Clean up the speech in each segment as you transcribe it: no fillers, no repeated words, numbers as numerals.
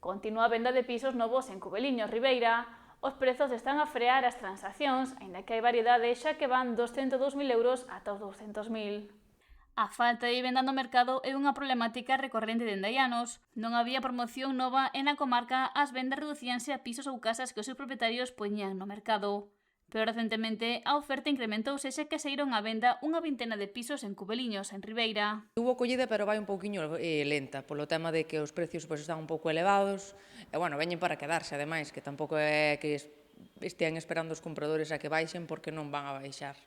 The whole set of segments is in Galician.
Continúa a venda de pisos novos en Cubeliños, Ribeira. Os prezos están a frear as transaccións, aínda que hai variedade xa que van dos 102.000 euros ata os 200.000. A falta de vivenda no mercado é unha problemática recorrente dende hai anos. Non había promoción nova e na comarca as vendas reducíanse a pisos ou casas que os seus propietarios poñían no mercado. Pero recentemente a oferta incrementouse xa que saíron á venda unha vintena de pisos en Cubeliños, en Ribeira. Hubo collida, pero vai un pouquiño lenta, polo tema de que os precios están un pouco elevados, e, bueno, veñen para quedarse, ademais, que tampouco é que estean esperando os compradores a que baixen, porque non van a baixar.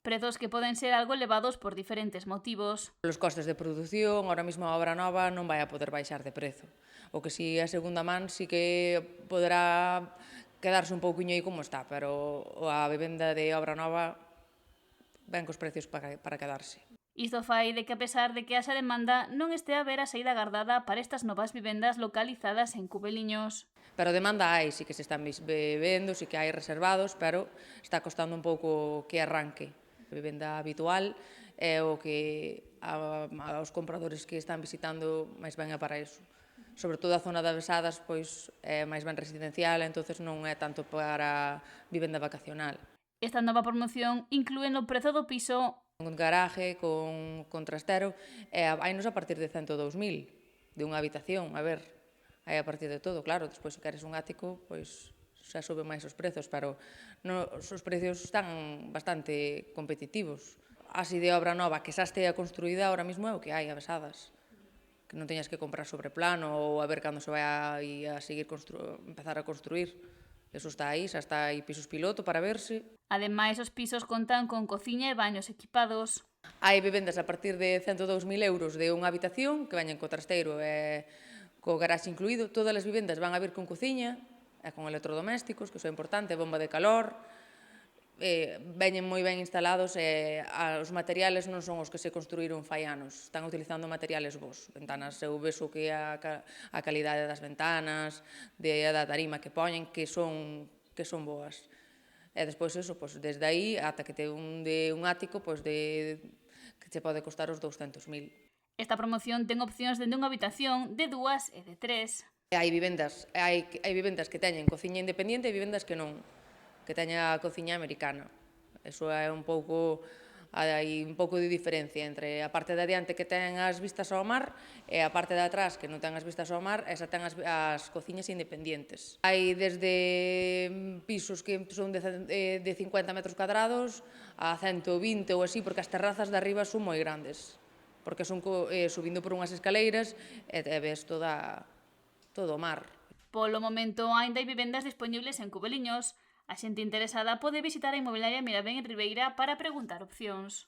Prezos que poden ser algo elevados por diferentes motivos. Os costes de produción, ahora mesmo a obra nova non vai a poder baixar de prezo. O que si a segunda man si que poderá quedarse un pouquiño aí como está, pero a vivenda de obra nova ven cos precios para quedarse. Isto fai de que, a pesar de que haxa demanda, non este a ver a saída agardada para estas novas vivendas localizadas en Cubeliños. Pero demanda hai, sí que se están vendo, sí que hai reservados, pero está costando un pouco que arranque. A vivenda habitual é o que aos compradores que están visitando máis ben é para iso. Sobre todo a zona de Avesadas, pois é máis ben residencial, entonces non é tanto para vivenda vacacional. Esta nova promoción inclúe no prezo do piso Un garaje con trastero, hainos a partir de 102.000 de unha habitación, a ver, hai a partir de todo, claro, despois se queres un ático, pois xa sobe máis os prezos, pero os precios están bastante competitivos. Así de obra nova que xa estea construída, ahora mesmo é o que hai, Avesadas, que non teñas que comprar sobre plano ou a ver cando se vai a seguir empezar a construir. Eso está aí, xa está aí pisos piloto para verse. Ademais, os pisos contan con cociña e baños equipados. Hai vivendas a partir de 102.000 euros de unha habitación, que veñen co trasteiro e co garaxe incluído. Todas as vivendas van a vir con cociña e con electrodomésticos, que iso é importante, bomba de calor. Veñen moi ben instalados e os materiales non son os que se construíron fai anos. Están utilizando materiales bons. Ventanas, eu vexo que a calidade das ventanas, da tarima que poñen, que son boas. E despois, eso, desde aí, ata que te un ático, que che pode costar os 200.000. Esta promoción ten opcións dende unha habitación, de 2 e de 3. Hai vivendas que teñen cociña independente e vivendas que non, que teñen a cociña americana. Eso é un pouco, hai un pouco de diferencia entre a parte de adiante que ten as vistas ao mar e a parte de atrás que non ten as vistas ao mar, esa ten as cociñas independientes. Hai desde pisos que son de 50 metros cuadrados a 120 ou así, porque as terrazas de arriba son moi grandes, porque son subindo por unhas escaleiras e ves todo o mar. Polo momento, aínda hai vivendas disponibles en Cubeliños. A xente interesada pode visitar a inmobiliaria Mirabén en Ribeira para preguntar opcións.